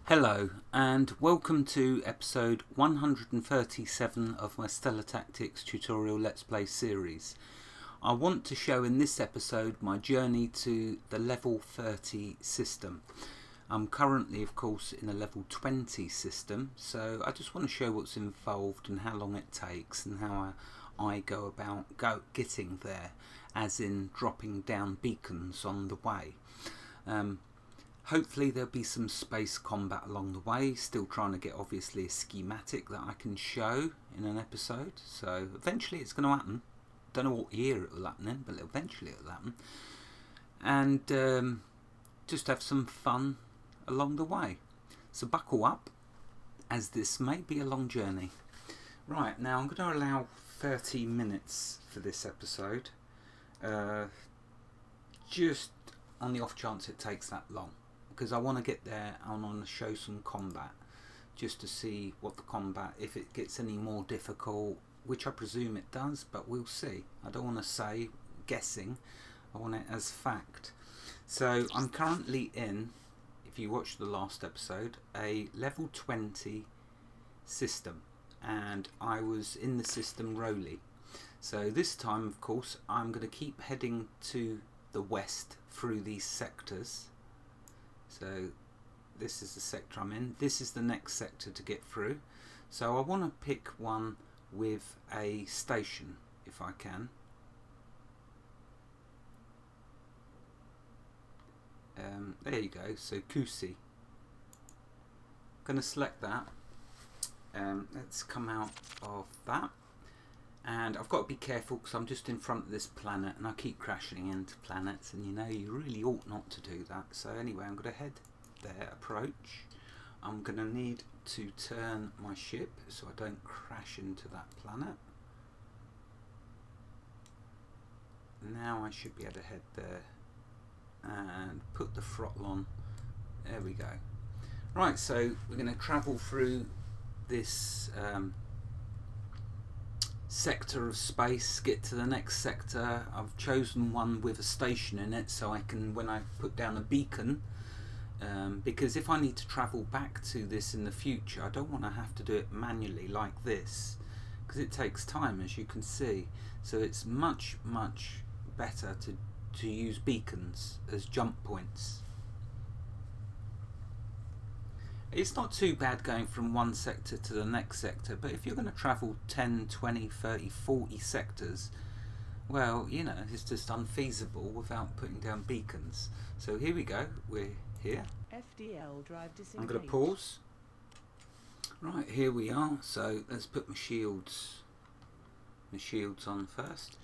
Hello and welcome to episode 137 of my Stellar Tactics tutorial Let's Play series. I want to show in this episode my journey to the level 30 system. I'm currently of course in a level 20 system, so I just want to show what's involved and how long it takes and how I go about getting there, as in dropping down beacons on the way. Hopefully there'll be some space combat along the way, still trying to get obviously a schematic that I can show in an episode, so eventually it's going to happen. Don't know what year it will happen in, but eventually it will happen. And just have some fun along the way. So buckle up, as this may be a long journey. Right, now I'm going to allow 30 minutes for this episode, just on the off chance it takes that long. Because I want to get there, I want to show some combat, just to see what the combat, if it gets any more difficult, which I presume it does, but we'll see. I don't want to say guessing, I want it as fact. So I'm currently in, if you watched the last episode, a level 20 system, and I was in the system Roly. So this time of course I'm going to keep heading to the west through these sectors. So this is the sector I'm in. This is the next sector to get through. So I want to pick one with a station if I can. There you go. So Kusi. Going to select that. Let's come out of that. And I've got to be careful because I'm just in front of this planet and I keep crashing into planets, and you know you really ought not to do that. So anyway, I'm going to head there, approach. I'm going to need to turn my ship so I don't crash into that planet. Now I should be able to head there and put the throttle on. There we go. Right, so we're going to travel through this sector of space, get to the next sector. I've chosen one with a station in it so I can, when I put down a beacon, because if I need to travel back to this in the future, I don't want to have to do it manually like this, because it takes time, as you can see. So it's much better to use beacons as jump points. It's not too bad going from one sector to the next sector, but if you're going to travel 10, 20, 30, 40 sectors, well, you know, it's just unfeasible without putting down beacons. So here we go, we're here. FDL drive disengaged. I'm going to pause. Right, here we are. So let's put my shields on first.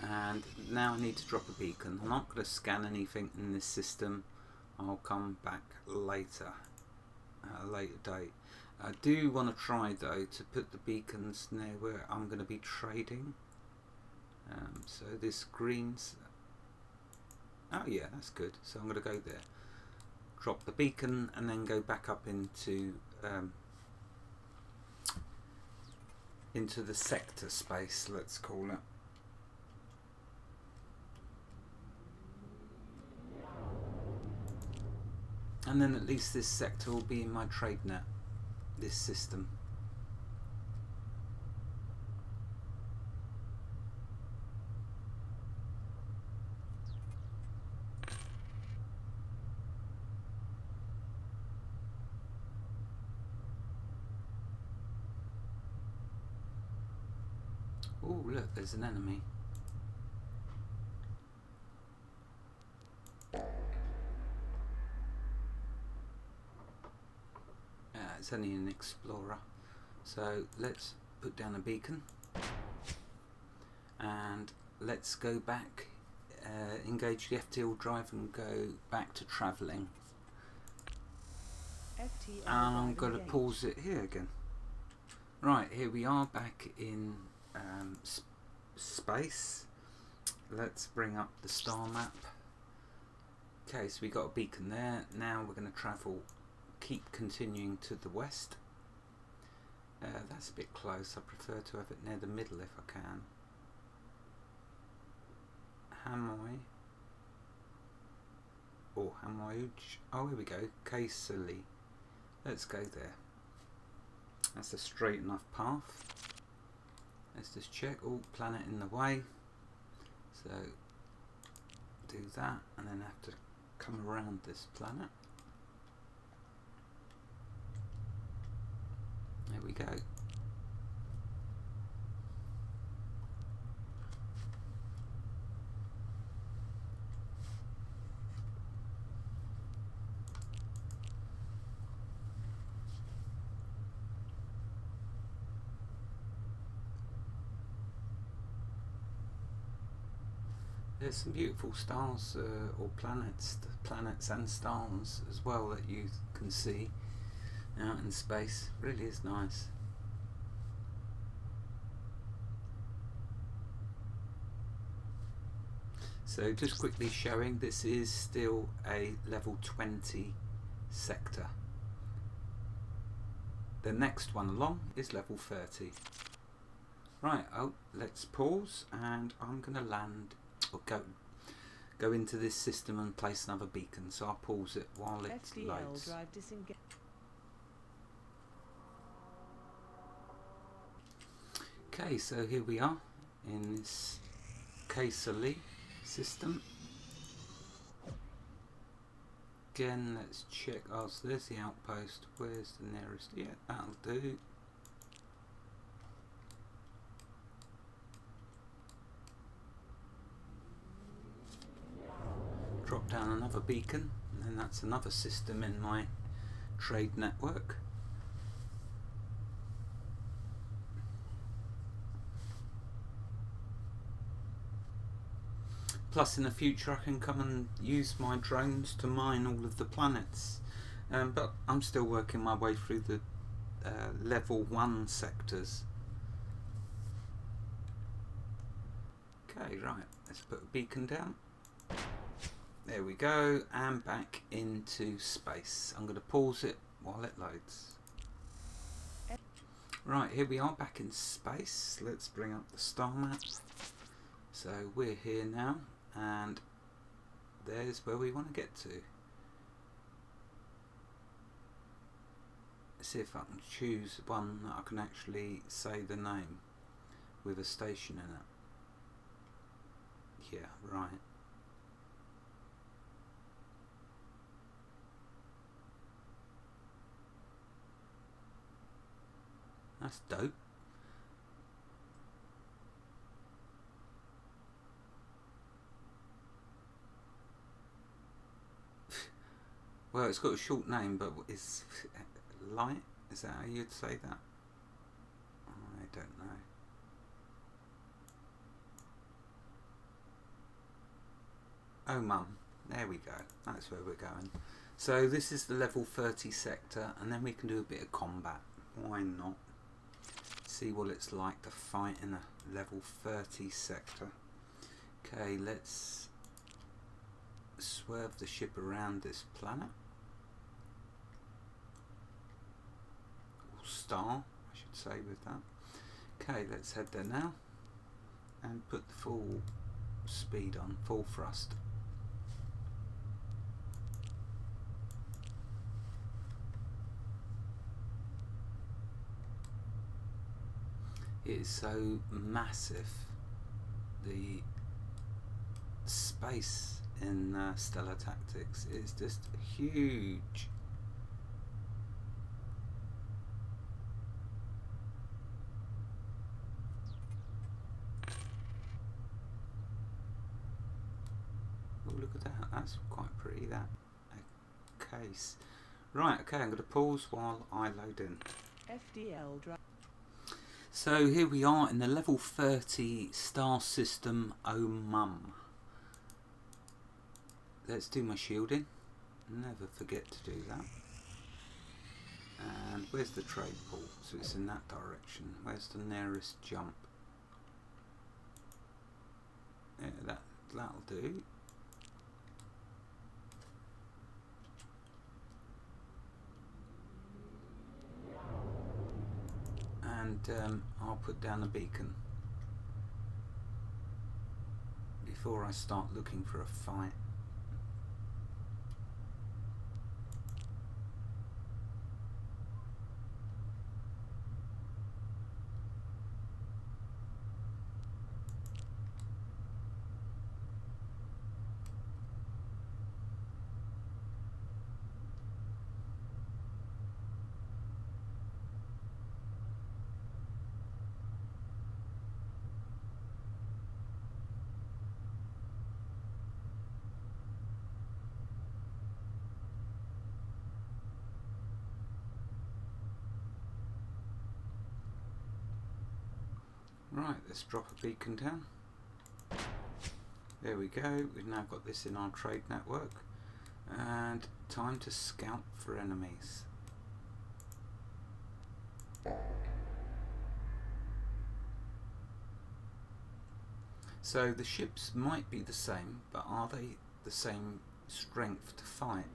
And now I need to drop a beacon. I'm not going to scan anything in this system. I'll come back later, at a later date. I do want to try though to put the beacons near where I'm going to be trading. So this green's, oh yeah, that's good. So I'm going to go there, drop the beacon, and then go back up into the sector space, let's call it. And then at least this sector will be in my trade net, this system. Oh look, there's an enemy. It's only an explorer, so let's put down a beacon and let's go back, engage the FTL drive and go back to travelling. I'm going to pause it here again. Right, here we are back in space. Let's bring up the star map. Okay, so we got a beacon there. Now we're going to travel, keep continuing to the west. That's a bit close. I prefer to have it near the middle if I can. Hamoy. or Hamouge. Oh, here we go. Casely. Let's go there. That's a straight enough path. Let's just check. Oh, planet in the way. So do that, and then have to come around this planet. There we go. There's some beautiful stars or planets and stars as well that you can see out in space. Really is nice. So just quickly showing, this is still a level 20 sector. The next one along is level 30. Right, oh, let's pause, and I'm going to land or go into this system and place another beacon. So I'll pause it while it loads. Drive disengage. Okay, so here we are in this Casely system. Again, let's check. Oh, so there's the outpost. Where's the nearest? Yeah, that'll do. Drop down another beacon, and then that's another system in my trade network. Plus in the future I can come and use my drones to mine all of the planets, but I'm still working my way through the level 1 sectors. Okay, right, let's put a beacon down. There we go, and back into space. I'm going to pause it while it loads. Right, here we are back in space. Let's bring up the star map. So we're here now, and there's where we want to get to. Let's see if I can choose one that I can actually say the name with a station in it. Yeah, right. That's dope. Well, it's got a short name, but it's Light. Is that how you'd say that? I don't know. Oh, mum. There we go. That's where we're going. So this is the level 30 sector, and then we can do a bit of combat. Why not? See what it's like to fight in a level 30 sector. Okay, let's swerve the ship around this planet. Or star, I should say, with that. Okay, let's head there now and put the full speed on, full thrust. It is so massive. The space in Stellar Tactics is just huge. Oh, look at that. That's quite pretty, that. A case. Right, okay, I'm going to pause while I load in. FDL drive. So here we are in the level 30 star system. Oh mum. Let's do my shielding. Never forget to do that. And where's the trade port? So it's in that direction. Where's the nearest jump? Yeah, that'll do. And I'll put down a beacon before I start looking for a fight. Right, let's drop a beacon down. There we go, we've now got this in our trade network. And time to scout for enemies. So the ships might be the same, but are they the same strength to fight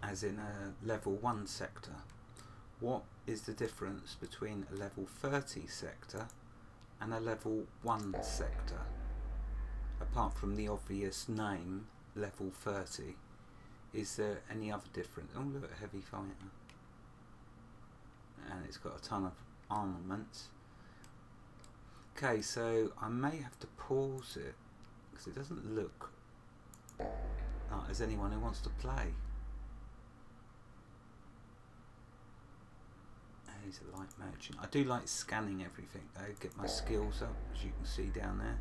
as in a level 1 sector? What is the difference between a level 30 sector and a level 1 sector? Apart from the obvious name, level 30, is there any other difference? Oh look, a heavy fighter. And it's got a ton of armaments. Okay, so I may have to pause it because it doesn't look like there's anyone who wants to play. He's a light merchant. I do like scanning everything though, get my skills up, as you can see down there.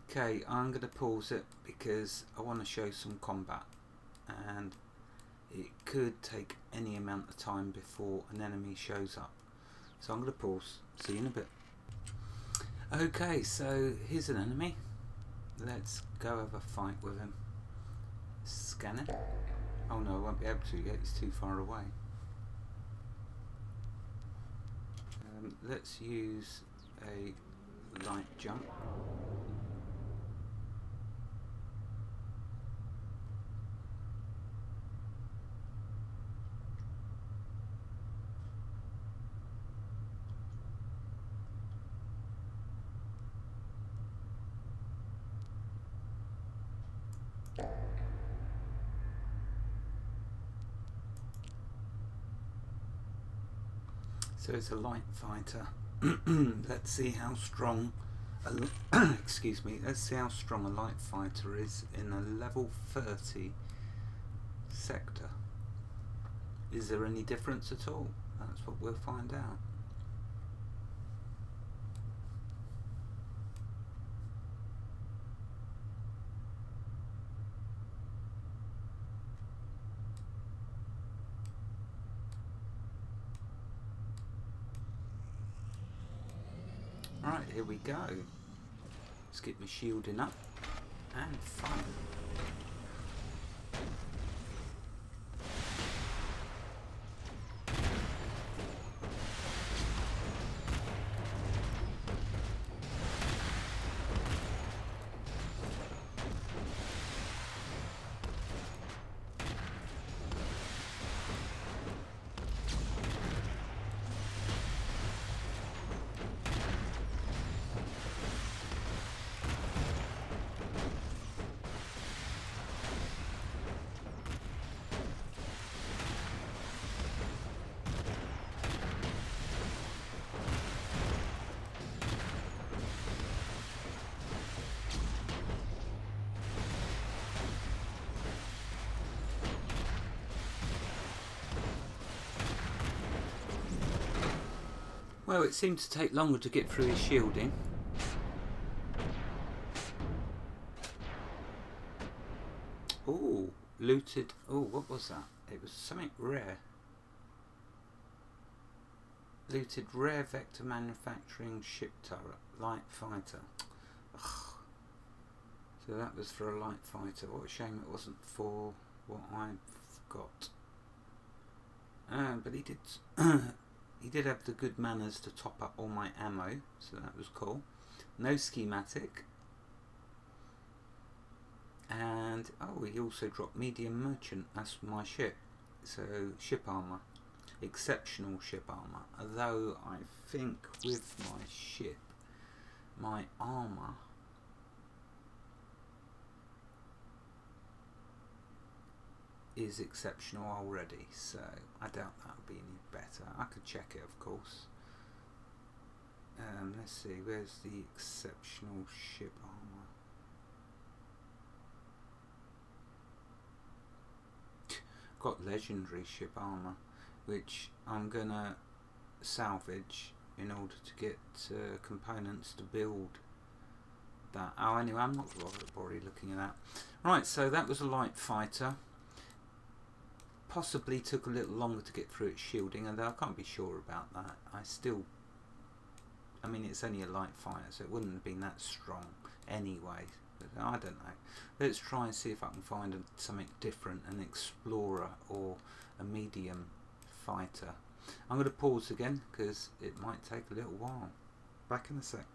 Okay, I'm going to pause it because I want to show some combat, and it could take any amount of time before an enemy shows up. So I'm going to pause. See you in a bit. Okay, so here's an enemy. Let's go have a fight with him. Scan it. Oh no, I won't be able to yet, it's too far away. Let's use a light jump. So it's a light fighter. Let's see how strong excuse me, let's see how strong a light fighter is in a level 30 sector. Is there any difference at all? That's what we'll find out. Right, here we go. Let's get my shielding up and fire. Well, it seemed to take longer to get through his shielding. Oh, looted. Oh, what was that? It was something rare. Looted rare vector manufacturing ship turret, light fighter. Ugh. So that was for a light fighter. What a shame it wasn't for what I've got. But he did. He did have the good manners to top up all my ammo, so that was cool. No schematic. And, oh, he also dropped medium merchant. That's my ship. So, ship armour. Exceptional ship armour. Although, I think with my ship, my armour is exceptional already, so I doubt that would be any better. I could check it, of course. Let's see, where's the exceptional ship armour? Got legendary ship armour, which I'm gonna salvage in order to get components to build that. Oh, anyway, I'm not already looking at that. Right, so that was a light fighter. Possibly took a little longer to get through its shielding, although I can't be sure about that. I mean, it's only a light fighter, so it wouldn't have been that strong anyway. But I don't know. Let's try and see if I can find something different, an explorer or a medium fighter. I'm going to pause again because it might take a little while. Back in a sec.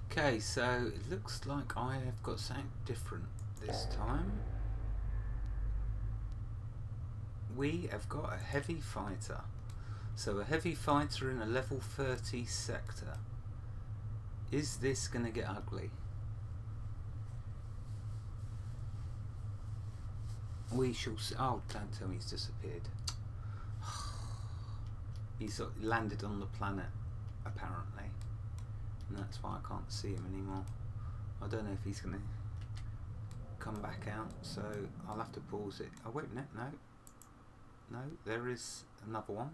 Okay, so it looks like I have got something different this time. We have got a heavy fighter. So a heavy fighter in a level 30 sector. Is this going to get ugly? We shall see. Oh, don't tell me he's disappeared. He's landed on the planet, apparently. And that's why I can't see him anymore. I don't know if he's going to come back out, so I'll have to pause it. Oh, wait a minute, no. No, there is another one.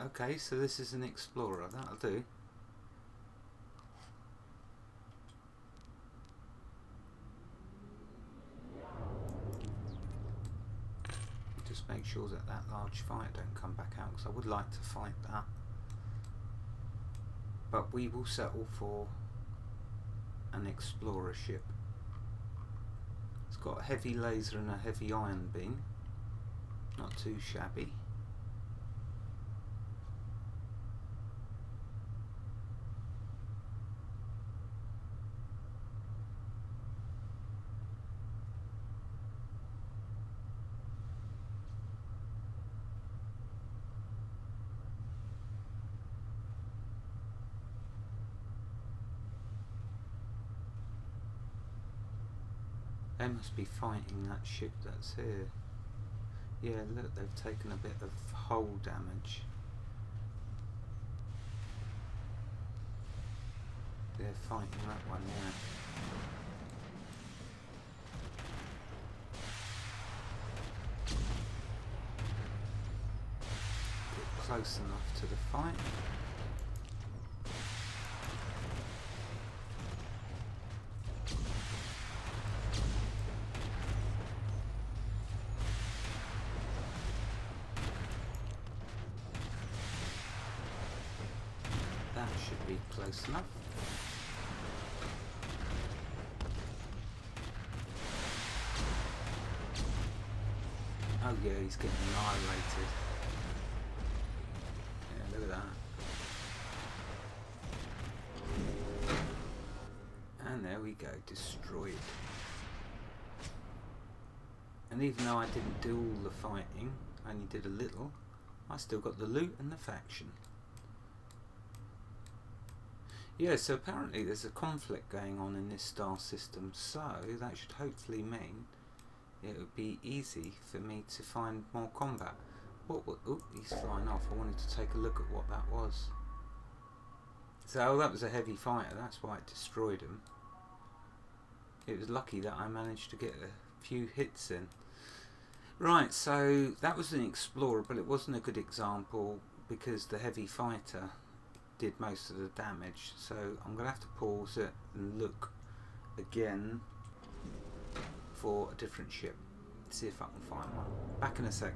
Okay, so this is an explorer, that'll do. Just make sure that that large fighter don't come back out, because I would like to fight that. But we will settle for an explorer ship. It's got a heavy laser and a heavy ion beam. Not too shabby. They must be fighting that ship that's here. Yeah, look, they've taken a bit of hull damage. They're fighting that one, yeah. Get close enough to the fight. Should be close enough. Oh yeah, he's getting annihilated. Yeah, look at that. And there we go, destroyed. And even though I didn't do all the fighting, I only did a little, I still got the loot and the faction. Yeah, so apparently there's a conflict going on in this star system, so that should hopefully mean it would be easy for me to find more combat. Oh, he's flying off. I wanted to take a look at what that was. So that was a heavy fighter, that's why it destroyed him. It was lucky that I managed to get a few hits in. Right, so that was an explorer, but it wasn't a good example because the heavy fighter did most of the damage, so I'm going to have to pause it and look again for a different ship, see if I can find one. Back in a sec.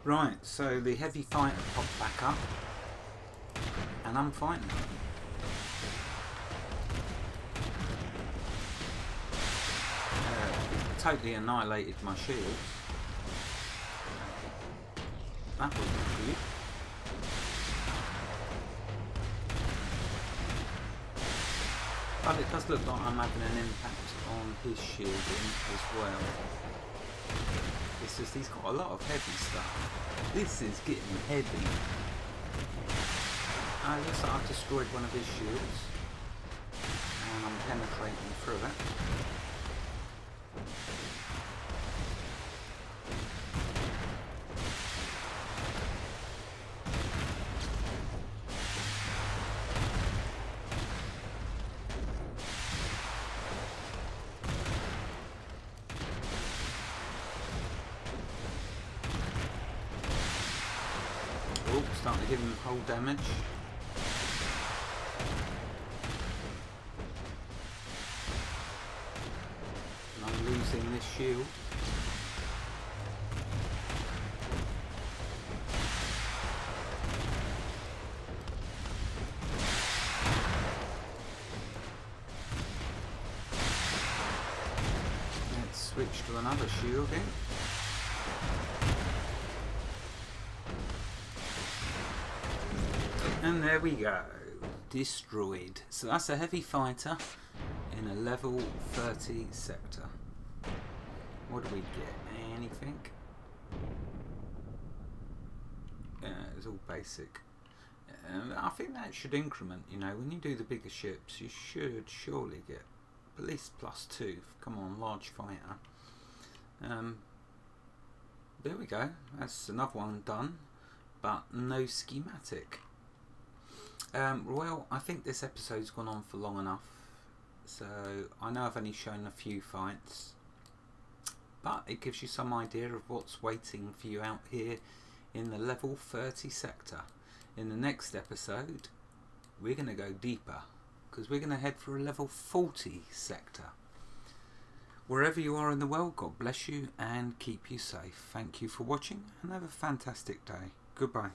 Right, so the heavy fighter popped back up and I'm fighting. Totally annihilated my shields. That wasn't good. But it does look like I'm having an impact on his shielding as well. It's just he's got a lot of heavy stuff. This is getting heavy. It looks like I've destroyed one of his shields. And I'm penetrating through it. Oh, starting to give him whole damage. And I'm losing this shield. Let's switch to another shielding. And there we go, destroyed. So that's a heavy fighter in a level 30 sector. What do we get? Anything? It's all basic. I think that should increment, you know, when you do the bigger ships, you should surely get at least +2. Come on, large fighter. There we go, that's another one done, but no schematic. Well, I think this episode's gone on for long enough, so I know I've only shown a few fights, but it gives you some idea of what's waiting for you out here in the level 30 sector. In the next episode, we're going to go deeper, because we're going to head for a level 40 sector. Wherever you are in the world, God bless you and keep you safe. Thank you for watching and have a fantastic day. Goodbye.